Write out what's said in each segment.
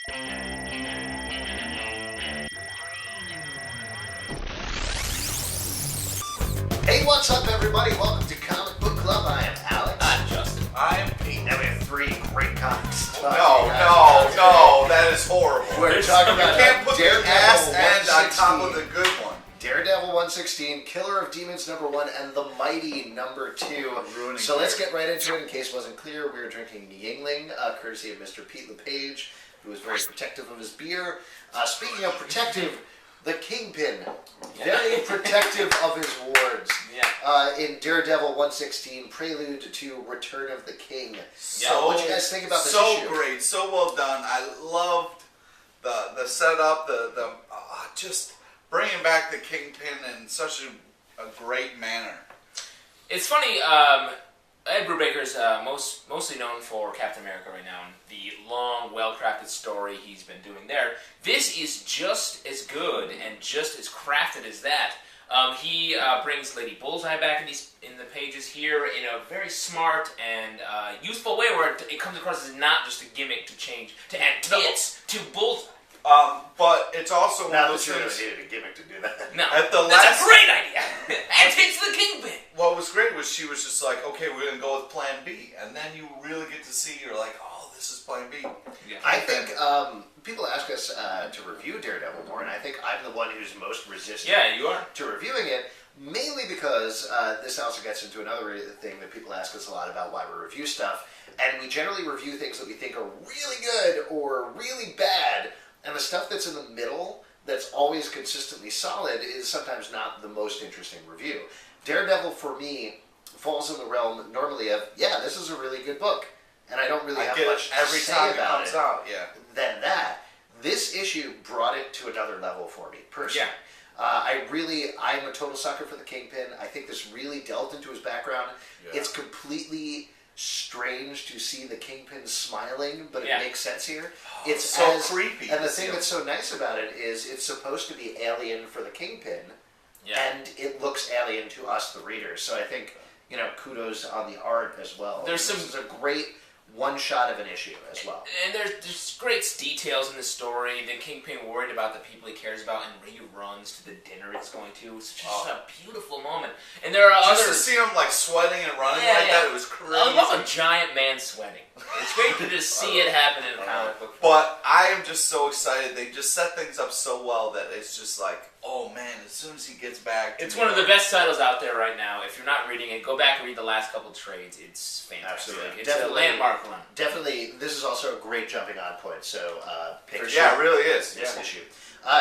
Hey, what's up, everybody? Welcome to Comic Book Club. I am Alex. I'm Justin. I'm Pete. Now we have three great comics. No, that is horrible. We're talking You about can't put the Daredevil ass end on 116. top of the good one. Daredevil 116, Killer of Demons #1, and The Mighty #2. So let's get right into it. In case it wasn't clear, we are drinking Yingling, courtesy of Mr. Pete LePage, who is very protective of his beer. Speaking of protective, the Kingpin, very protective of his wards. In Daredevil 116, Prelude to Return of the King. What do you guys think about this issue? So great, so well done. I loved the setup, the just bringing back the Kingpin in such a great manner. It's funny, Ed Brubaker's mostly known for Captain America right now, and the long, well-crafted story he's been doing there. This is just as good and just as crafted as that. He brings Lady Bullseye back in the pages here in a very smart and useful way, where it comes across as not just a gimmick to add tits to Bullseye. But it's also one of those Not things. that you needed a gimmick to do that. No, That's that's a great idea. Add tits to the Kingpin. What was great was she was just like, okay, we're going to go with Plan B. And then you really get to see, you're like, oh, this is Plan B. Yeah. I think people ask us to review Daredevil more, and I think I'm the one who's most resistant You are. to reviewing it, mainly because this also gets into another thing that people ask us a lot about why we review stuff, and we generally review things that we think are really good or really bad, and the stuff that's in the middle that's always consistently solid is sometimes not the most interesting review. Daredevil, for me, falls in the realm normally of, this is a really good book, and I don't really have much to every say time it about comes it out, than that. This issue brought it to another level for me, personally. I'm a total sucker for the Kingpin. I think this really delved into his background. Yeah. It's completely strange to see the Kingpin smiling, but it makes sense here. It's so creepy. And the thing that's so nice about it is it's supposed to be alien for the Kingpin, and it looks alien to us, the readers. So I think, kudos on the art as well. This is a great one shot of an issue as well. And there's great details in the story. The Kingpin worried about the people he cares about, and he runs to the dinner he's going to. It's just a beautiful moment. And there are just others. to see him like sweating and running that, it was crazy. I love a giant man sweating. It's great to just see it happen in a comic book. But I am just so excited. They just set things up so well that it's just like, oh man, as soon as he gets back. It's one of the best titles out there right now. If you're not reading it, go back and read the last couple trades. It's fantastic. Absolutely. It's a landmark run. Definitely, this is also a great jumping on point. So, it really is. This issue.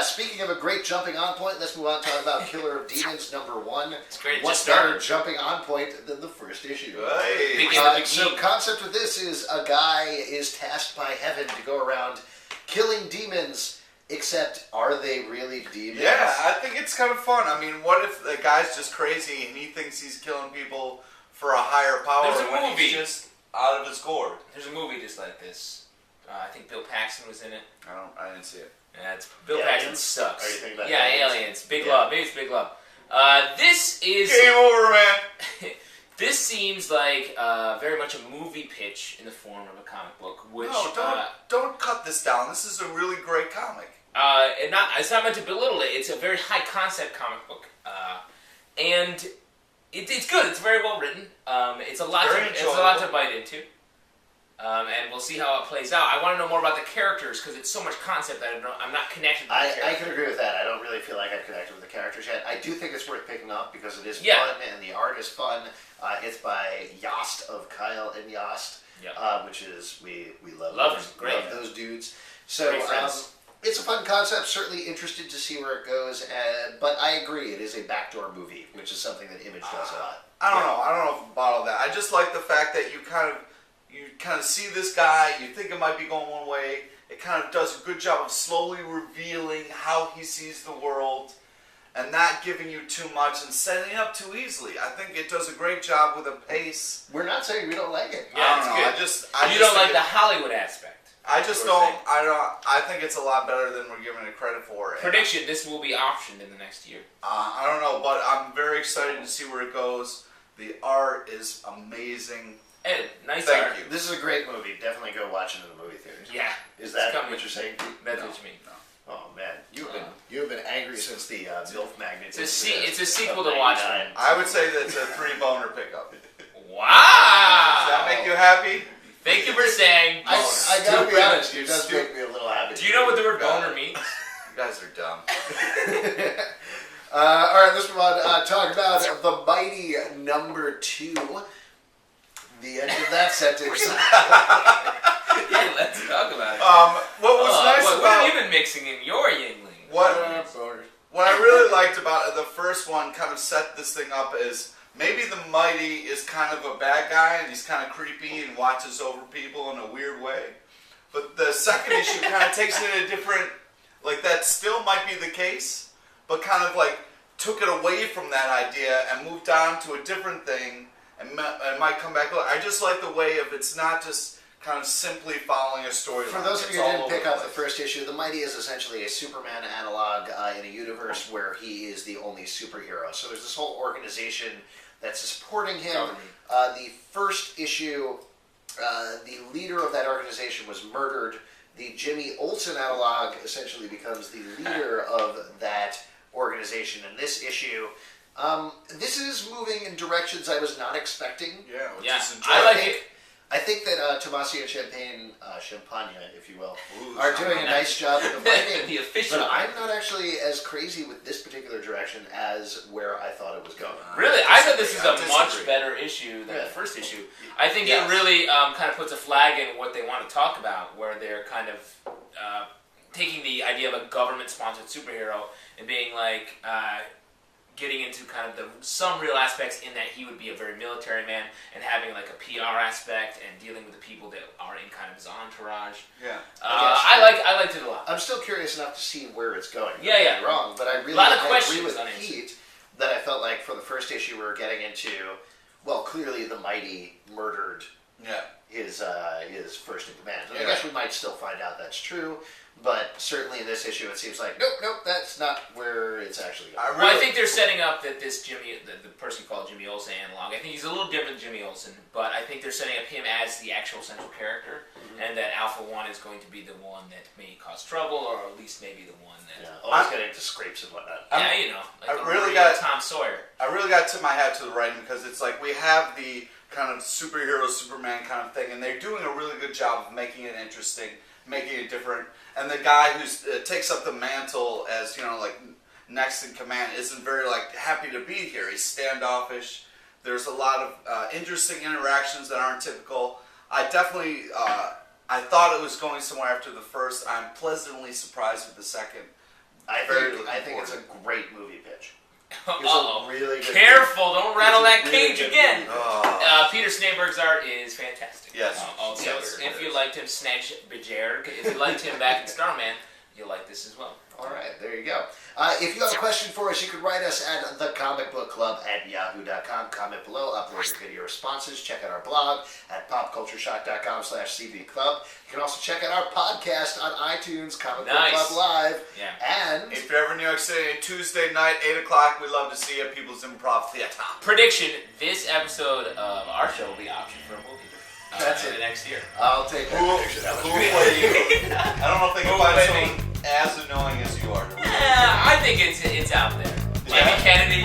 Speaking of a great jumping on point, let's move on to talk about Killer of Demons #1. It's great. What's better jumping on point than the first issue? Hey. So, concept with this is a guy is tasked by heaven to go around killing demons. Except, are they really demons? Yeah, I think it's kind of fun. I mean, what if the guy's just crazy and he thinks he's killing people for a higher power There's a when movie. he's just out of his gourd? There's a movie just like this. I think Bill Paxton was in it. I didn't see it. Bill Paxton sucks. Are you thinking about Aliens. Big Love. Maybe it's Big Love. This is... Game over, man! This seems like very much a movie pitch in the form of a comic book, which... No, don't cut this down. This is a really great comic. It's not meant to belittle it. It's a very high-concept comic book. And it's good. It's very well written. It's a lot to bite into. And we'll see how it plays out. I want to know more about the characters, because it's so much concept that I'm not connected with the characters. I can agree with that. I don't really feel like I've connected with the characters yet. I do think it's worth picking up because it is fun and the art is fun. It's by Yost of Kyle and Yost, which is, we love those dudes. So it's a fun concept, certainly interested to see where it goes, but I agree, it is a backdoor movie, which is something that Image does a lot. I don't know about all that. I just like the fact that you kind of see this guy, you think it might be going one way, it kind of does a good job of slowly revealing how he sees the world, and not giving you too much and setting it up too easily. I think it does a great job with a pace. We're not saying we don't like it. Yeah, it's good. You don't like the Hollywood aspect. I just don't. I think it's a lot better than we're giving it credit for. Prediction: this will be optioned in the next year. I don't know, but I'm very excited to see where it goes. The art is amazing. Ed, nice Thank art. you. This is a great movie. Definitely go watch it in the movie theaters. Yeah. Is that It's coming. what you're saying, Pete? That's No. what you mean. Oh man, you've been angry since the MILF Magnets. It's a sequel to Watchmen. I would say that's a 3-boner pickup. Wow. Does that make you happy? Thank you for saying. I gotta be Stupid. honest, it does Stupid. make me a little happy. Do you know what the word boner means? You guys are dumb. All right, let's move on. Talk about the mighty number 2. The end of that sentence. Yeah, let's talk about it. What was nice what about have you been mixing in your Yingling? what I really liked about the first one kind of set this thing up is maybe the Mighty is kind of a bad guy and he's kind of creepy and watches over people in a weird way. But the second issue kind of takes it in a different, like that still might be the case, but kind of like took it away from that idea and moved on to a different thing and might come back. I just like the way of it's not just kind of simply following a storyline. For those of you who didn't pick up the first issue, the Mighty is essentially a Superman analog in a universe where he is the only superhero. So there's this whole organization that's supporting him. The first issue, the leader of that organization was murdered. The Jimmy Olsen analog essentially becomes the leader of that organization. In this issue, this is moving in directions I was not expecting. Yeah, which Yeah, is I like it. I think that Tommaso and Champagne, if you will, Ooh, are doing a nice job of writing. The official. But I'm not actually as crazy with this particular direction as where I thought it was going. Really, I thought this is I a disagree. much better issue than the first issue. I think Yes. it really kind of puts a flag in what they want to talk about, where they're kind of taking the idea of a government-sponsored superhero and being like getting into kind of some real aspects in that he would be a very military man and having like a PR aspect and dealing with the people that are in kind of his entourage. Yeah. I liked it a lot. I'm still curious enough to see where it's going. Yeah, Don't yeah. get me wrong, but I really A lot of I questions agree with unanswered. Pete that I felt like for the first issue we were getting into, well, clearly the Mighty murdered Yeah. his first in command. And I Yeah. guess we might still find out that's true, but certainly in this issue it seems like nope, that's not where it's actually going. Well, I think they're setting up that this Jimmy, the person called Jimmy Olsen analog, I think he's a little different than Jimmy Olsen, but I think they're setting up him as the actual central character, and that Alpha 1 is going to be the one that may cause trouble, or at least maybe the one that... Always getting into scrapes and whatnot. Yeah, you know, like I really real got- Tom Sawyer. I really got to tip my hat to the writing because it's like we have the kind of superhero Superman kind of thing, and they're doing a really good job of making it interesting, making it different. And the guy who takes up the mantle as like next in command isn't very like happy to be here. He's standoffish. There's a lot of interesting interactions that aren't typical. I definitely I thought it was going somewhere after the first. I'm pleasantly surprised with the second. I Very think looking it's a forward. great movie pitch. Uh-oh. It's a really good Careful, don't rattle It's a that really cage good again. movie. Oh. Peter Snaberg's art is fantastic. Yes. Also, Yes, if it you is. liked him, Snatch Bejerg, if you liked him back in Starman, you'll like this as well. All right, there you go. If you have a question for us, you can write us at thecomicbookclub@yahoo.com. Comment below, upload your video responses. Check out our blog at popcultureshock.com/cvclub. You can also check out our podcast on iTunes, Comic Book Nice. Club Live. Yeah. And If you're ever in New York City, Tuesday night, 8 o'clock, we'd love to see you at People's Improv Theater. Prediction: this episode of our show will be optioned for a movie. That's in it. the next year. I'll take that picture. That was Who great. play you? I don't know if they can Who find play someone as annoying as you are. I think it's out there. Jamie Yeah. Kennedy.